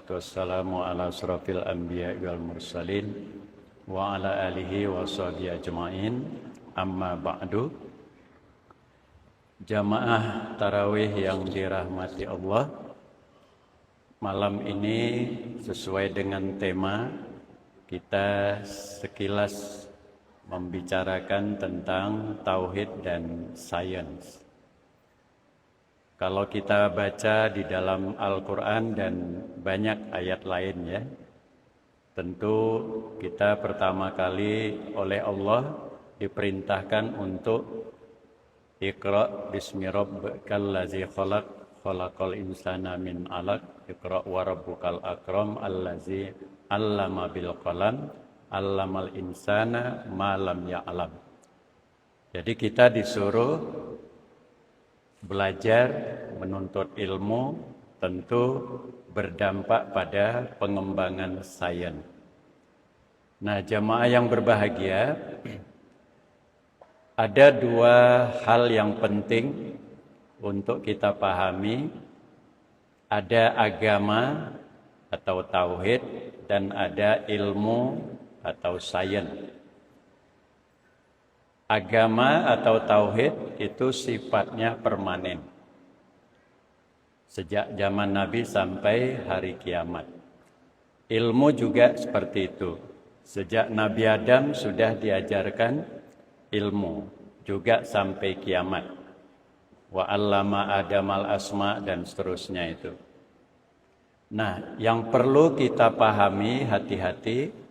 wassalatu wassalamu ala asrafil anbiya wal mursalin wa ala alihi wa sahbihi ajma'in. Amma ba'du. Jamaah tarawih yang dirahmati Allah, malam ini sesuai dengan tema kita sekilas membicarakan tentang tauhid dan sains. Kalau kita baca di dalam Al-Quran dan banyak ayat lainnya, tentu kita pertama kali oleh Allah diperintahkan untuk Iqra' bismi rabbikal ladzi khalaq, khalaqal insana min 'alaq, Iqra' wa rabbukal akram allazi 'allama bil qalam, 'allamal insana ma lam ya'lam. Jadi kita disuruh belajar menuntut ilmu, tentu berdampak pada pengembangan sains. Nah, jamaah yang berbahagia, ada dua hal yang penting untuk kita pahami. Ada agama atau tauhid dan ada ilmu atau sains. Agama atau tauhid itu sifatnya permanen. Sejak zaman Nabi sampai hari kiamat. Ilmu juga seperti itu. Sejak Nabi Adam sudah diajarkan ilmu. Juga sampai kiamat. Wa 'allama Adamal asma dan seterusnya itu. Nah, yang perlu kita pahami hati-hati,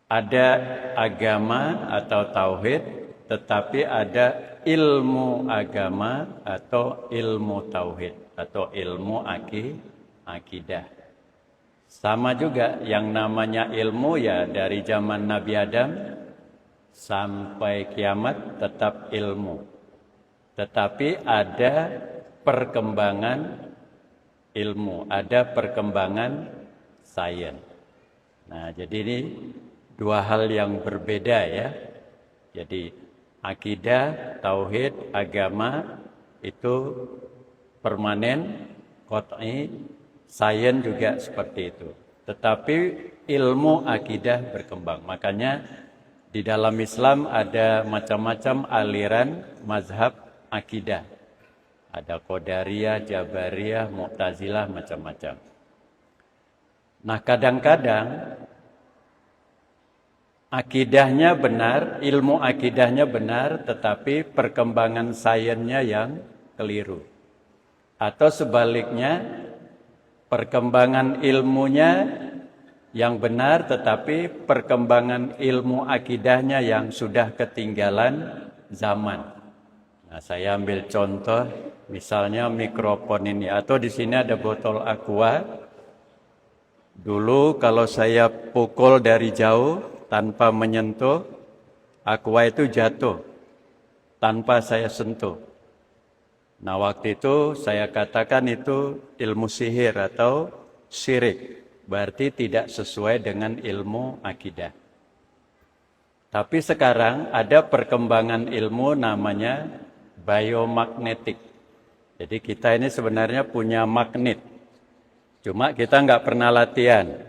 ada agama atau tauhid, tetapi ada ilmu agama atau ilmu tauhid atau ilmu akidah. Sama juga yang namanya ilmu ya dari zaman Nabi Adam sampai kiamat tetap ilmu. Tetapi ada perkembangan ilmu, ada perkembangan sains. Nah, jadi ini dua hal yang berbeda ya. Jadi akidah, tauhid, agama itu permanen, qat'i, sains juga seperti itu. Tetapi ilmu akidah berkembang. Makanya di dalam Islam ada macam-macam aliran mazhab akidah. Ada Qadariyah, Jabariyah, Mu'tazilah, macam-macam. Nah, kadang-kadang akidahnya benar, ilmu akidahnya benar, tetapi perkembangan sainsnya yang keliru. Atau sebaliknya, perkembangan ilmunya yang benar, tetapi perkembangan ilmu akidahnya yang sudah ketinggalan zaman. Nah, saya ambil contoh, misalnya mikrofon ini, atau di sini ada botol aqua. Dulu kalau saya pukul dari jauh, tanpa menyentuh, aqua itu jatuh tanpa saya sentuh. Nah, waktu itu saya katakan itu ilmu sihir atau syirik. Berarti tidak sesuai dengan ilmu akidah. Tapi sekarang ada perkembangan ilmu namanya biomagnetik. Jadi kita ini sebenarnya punya magnet. Cuma kita nggak pernah latihan.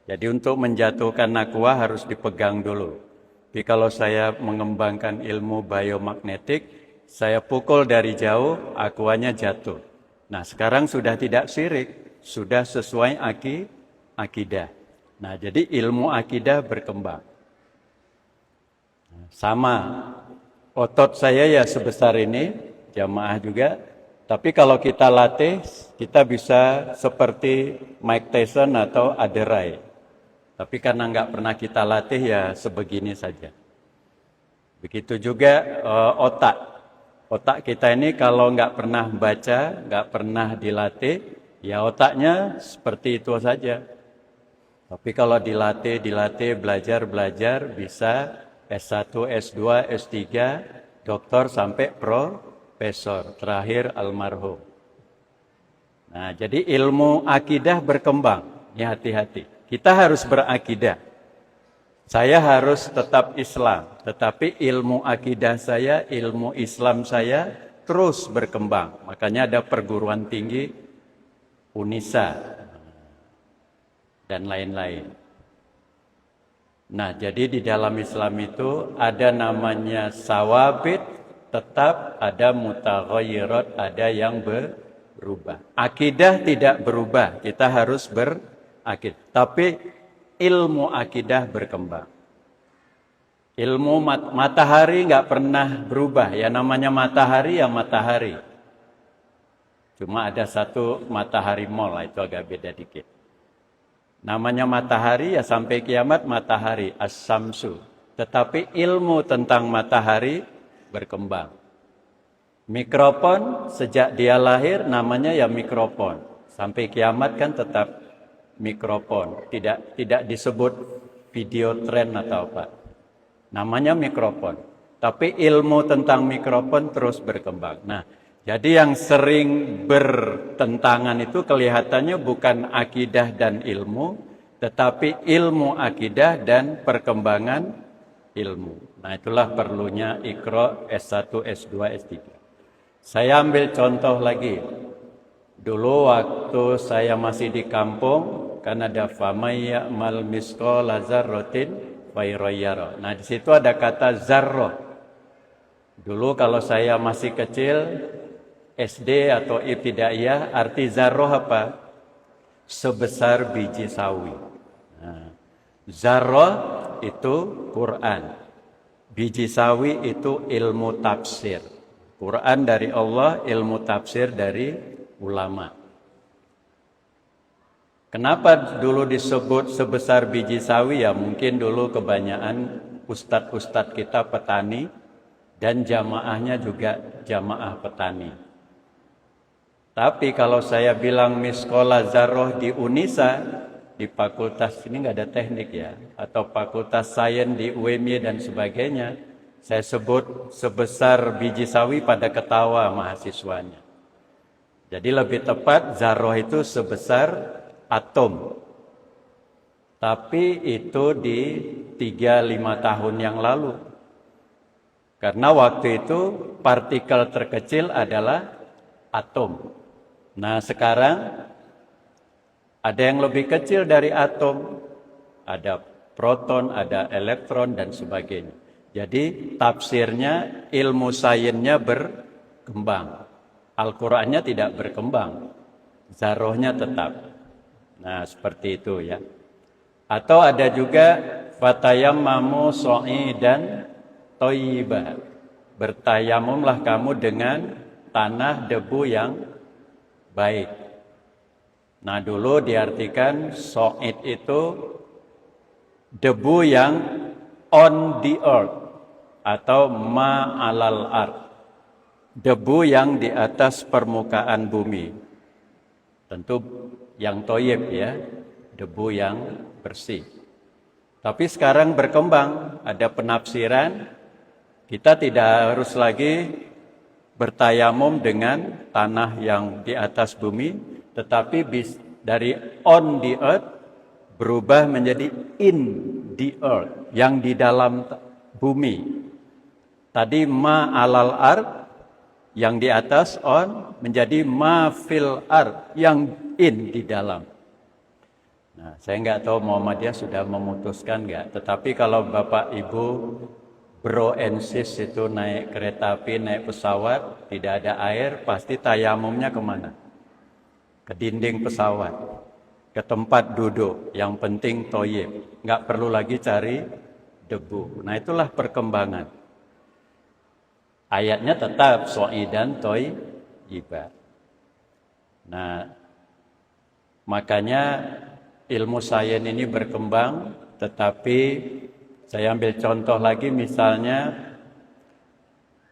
Jadi untuk menjatuhkan aqua harus dipegang dulu. Tapi kalau saya mengembangkan ilmu biomagnetik, saya pukul dari jauh, aquanya jatuh. Nah, sekarang sudah tidak syirik, sudah sesuai akidah. Nah, jadi ilmu akidah berkembang. Sama, otot saya ya sebesar ini, jamaah juga. Tapi kalau kita latih, kita bisa seperti Mike Tyson atau Aderai. Tapi karena nggak pernah kita latih ya sebegini saja. Begitu juga otak. Otak kita ini kalau nggak pernah baca, nggak pernah dilatih, ya otaknya seperti itu saja. Tapi kalau dilatih, belajar, bisa S1, S2, S3, doktor sampai profesor. Terakhir almarhum. Nah, jadi ilmu akidah berkembang. Ya, hati-hati. Kita harus berakidah. Saya harus tetap Islam, tetapi ilmu akidah saya, ilmu Islam saya terus berkembang. Makanya ada perguruan tinggi Unisa, dan lain-lain. Nah, jadi di dalam Islam itu ada namanya sawabit, tetap ada mutaghayyirat, ada yang berubah. Akidah tidak berubah, kita harus berakidah. Tapi ilmu akidah berkembang. Ilmu matahari nggak pernah berubah, ya namanya matahari ya matahari. Cuma ada satu matahari mall, itu agak beda dikit. Namanya matahari ya sampai kiamat matahari, as-samsu. Tetapi ilmu tentang matahari berkembang. Mikrofon sejak dia lahir namanya ya mikrofon. Sampai kiamat kan tetap mikrofon. Tidak disebut video tren atau apa. Namanya mikrofon. Tapi ilmu tentang mikrofon terus berkembang. Nah, jadi yang sering bertentangan itu kelihatannya bukan akidah dan ilmu, tetapi ilmu akidah dan perkembangan ilmu. Nah, itulah perlunya Iqra S1, S2, S3. Saya ambil contoh lagi. Dulu waktu saya masih di kampung, kan ada famay ya'mal misqala dzarratin khairan yara. Nah, di situ ada kata zarrah. Dulu kalau saya masih kecil, SD atau ibtidaiyah, arti zarrah apa? Sebesar biji sawi. Nah, zarrah itu Quran. Biji sawi itu ilmu tafsir. Quran dari Allah, ilmu tafsir dari ulama. Kenapa dulu disebut sebesar biji sawi? Ya mungkin dulu kebanyakan ustadz-ustadz kita petani dan jamaahnya juga jamaah petani. Tapi kalau saya bilang miskola zarroh di Unisa, di fakultas ini nggak ada teknik ya, atau fakultas sains di UMY dan sebagainya, saya sebut sebesar biji sawi pada ketawa mahasiswanya. Jadi lebih tepat zarroh itu sebesar atom. Tapi itu di 3-5 tahun yang lalu. Karena waktu itu partikel terkecil adalah atom. Nah, sekarang ada yang lebih kecil dari atom, ada proton, ada elektron, dan sebagainya. Jadi tafsirnya, ilmu sainsnya berkembang. Al-Qurannya tidak berkembang, zarrohnya tetap. Nah, seperti itu ya. Atau ada juga fatayammamu sha'idan thayyiban. Bertayamumlah kamu dengan tanah debu yang baik. Nah, dulu diartikan sha'id itu debu yang on the earth atau ma'alal ard. Debu yang di atas permukaan bumi. Tentu yang thayyib ya, debu yang bersih. Tapi sekarang berkembang, ada penafsiran, kita tidak harus lagi bertayamum dengan tanah yang di atas bumi, tetapi dari on the earth berubah menjadi in the earth, yang di dalam bumi. Tadi ma alal ard, yang di atas on, menjadi ma fil ard, yang in di dalam. Nah, saya nggak tahu Muhammadiyah sudah memutuskan nggak, tetapi kalau Bapak Ibu bro and sis itu naik kereta api, naik pesawat, tidak ada air, pasti tayamumnya kemana? Ke dinding pesawat, ke tempat duduk, yang penting thayyib, nggak perlu lagi cari debu. Nah, itulah perkembangan. Ayatnya tetap sha'idan thayyiban. Nah, makanya ilmu sains ini berkembang, tetapi saya ambil contoh lagi, misalnya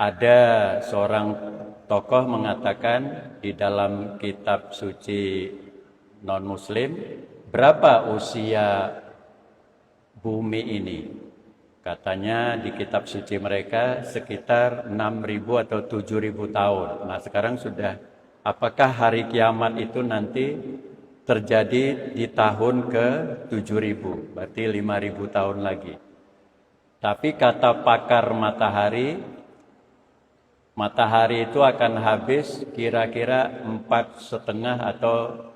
ada seorang tokoh mengatakan di dalam kitab suci non-muslim, berapa usia bumi ini? Katanya di kitab suci mereka sekitar 6.000 atau 7.000 tahun. Nah, sekarang sudah, apakah hari kiamat itu nanti terjadi di tahun ke-7.000, berarti 5.000 tahun lagi. Tapi kata pakar matahari itu akan habis kira-kira 4,5 atau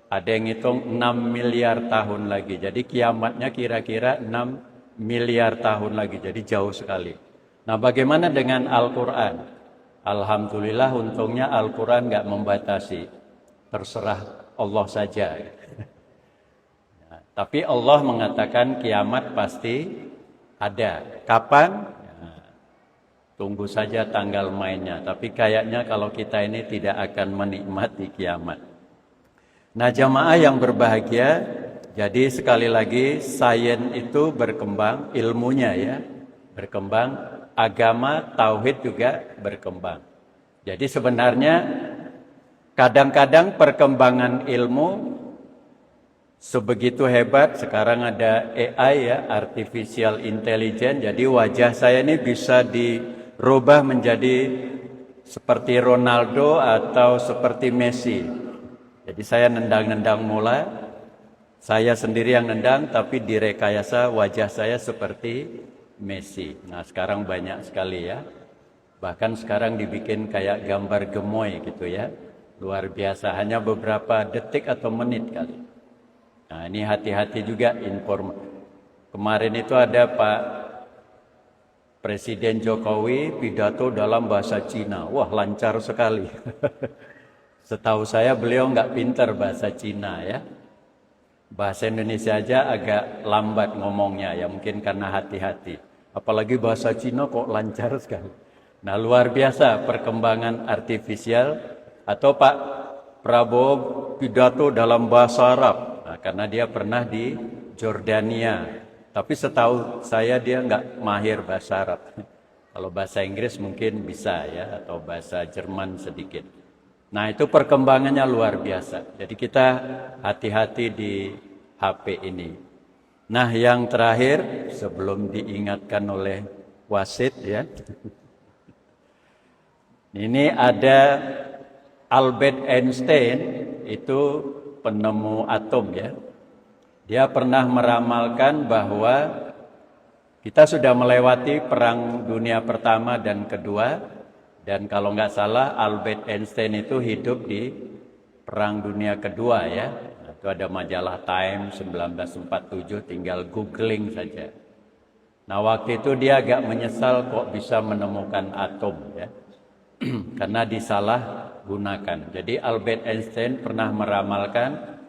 Ada yang hitung 6 miliar tahun lagi. Jadi kiamatnya kira-kira 6 miliar tahun lagi. Jadi jauh sekali. Nah, bagaimana dengan Al-Quran? Alhamdulillah untungnya Al-Quran nggak membatasi. Terserah Allah saja. Nah, tapi Allah mengatakan kiamat pasti ada. Kapan? Nah, tunggu saja tanggal mainnya. Tapi kayaknya kalau kita ini tidak akan menikmati kiamat. Nah, jamaah yang berbahagia, jadi sekali lagi sains itu berkembang, ilmunya ya, berkembang, agama, tauhid juga berkembang. Jadi sebenarnya kadang-kadang perkembangan ilmu sebegitu hebat, sekarang ada AI ya, artificial intelligence, jadi wajah saya ini bisa dirubah menjadi seperti Ronaldo atau seperti Messi. Jadi saya nendang-nendang bola, saya sendiri yang nendang, tapi direkayasa wajah saya seperti Messi. Nah, sekarang banyak sekali ya. Bahkan sekarang dibikin kayak gambar gemoy gitu ya. Luar biasa, hanya beberapa detik atau menit kali. Nah, ini hati-hati juga Kemarin itu ada Pak Presiden Jokowi pidato dalam bahasa Cina. Wah, lancar sekali. Setahu saya beliau nggak pintar bahasa Cina ya. Bahasa Indonesia aja agak lambat ngomongnya ya, mungkin karena hati-hati. Apalagi bahasa Cina kok lancar sekali. Nah, luar biasa perkembangan artifisial. Atau Pak Prabowo pidato dalam bahasa Arab. Nah, karena dia pernah di Jordania. Tapi setahu saya dia nggak mahir bahasa Arab. Kalau bahasa Inggris mungkin bisa ya, atau bahasa Jerman sedikit. Nah, itu perkembangannya luar biasa. Jadi kita hati-hati di HP ini. Nah, yang terakhir sebelum diingatkan oleh wasit ya. Ini ada Albert Einstein, itu penemu atom ya. Dia pernah meramalkan bahwa kita sudah melewati perang dunia pertama dan kedua. Dan kalau nggak salah Albert Einstein itu hidup di Perang Dunia Kedua ya. Itu ada majalah Time 1947, tinggal googling saja. Nah, waktu itu dia agak menyesal kok bisa menemukan atom ya. Karena disalah gunakan. Jadi Albert Einstein pernah meramalkan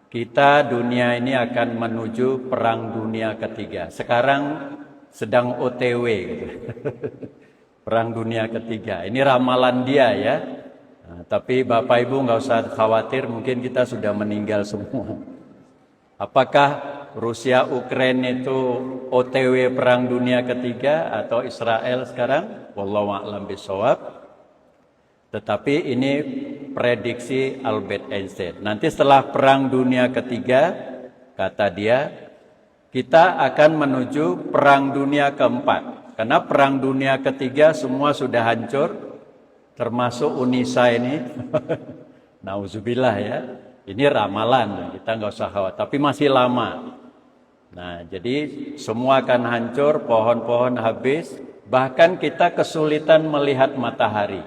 kita dunia ini akan menuju Perang Dunia Ketiga. Sekarang sedang OTW gitu. Perang Dunia Ketiga. Ini ramalan dia ya. Nah, tapi Bapak Ibu nggak usah khawatir, mungkin kita sudah meninggal semua. Apakah Rusia Ukraina itu OTW Perang Dunia Ketiga atau Israel sekarang? Wallahu a'lam bishawab. Tetapi ini prediksi Albert Einstein. Nanti setelah Perang Dunia Ketiga, kata dia, kita akan menuju Perang Dunia Keempat. Karena Perang Dunia Ketiga semua sudah hancur, termasuk UNISA ini. Nauzubillah ya. Ini ramalan, kita nggak usah khawatir. Tapi masih lama. Nah, jadi semua akan hancur, pohon-pohon habis. Bahkan kita kesulitan melihat matahari.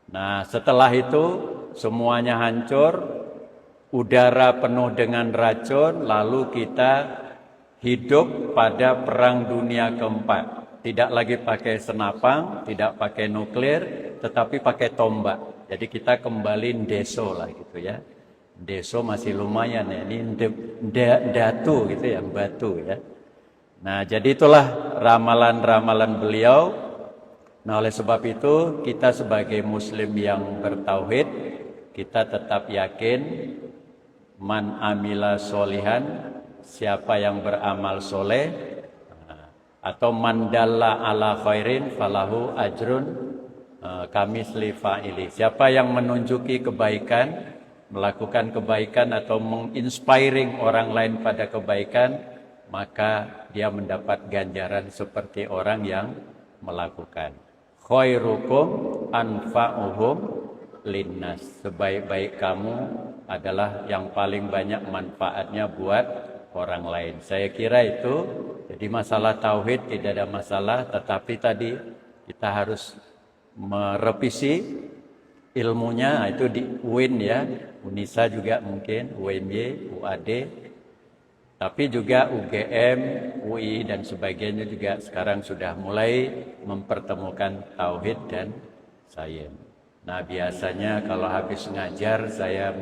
Nah, setelah itu semuanya hancur, udara penuh dengan racun, lalu kita hidup pada Perang Dunia Keempat. Tidak lagi pakai senapang, tidak pakai nuklir, tetapi pakai tombak. Jadi kita kembali deso lah gitu ya. Deso masih lumayan ya, ini datu gitu ya, batu ya. Nah, jadi itulah ramalan-ramalan beliau. Nah, oleh sebab itu kita sebagai muslim yang bertauhid, kita tetap yakin man amila solihan, siapa yang beramal soleh, atau mandalla ala khairin falahu ajrun kamisli fa'ili. Siapa yang menunjuki kebaikan, melakukan kebaikan atau menginspiring orang lain pada kebaikan, maka dia mendapat ganjaran seperti orang yang melakukan. Khairukum anfa'uhum linnas. Sebaik-baik kamu adalah yang paling banyak manfaatnya buat orang lain. Saya kira itu. Jadi masalah tauhid tidak ada masalah, tetapi tadi kita harus merevisi ilmunya itu di UIN ya, UNISA juga mungkin, UMY, UAD, tapi juga UGM, UI dan sebagainya juga sekarang sudah mulai mempertemukan tauhid dan sains. Nah biasanya kalau habis ngajar saya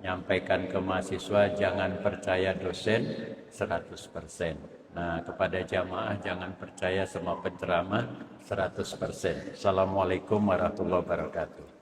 nyampaikan ke mahasiswa jangan percaya dosen 100%. Nah kepada jamaah jangan percaya semua penceramah 100%. Assalamualaikum warahmatullahi wabarakatuh.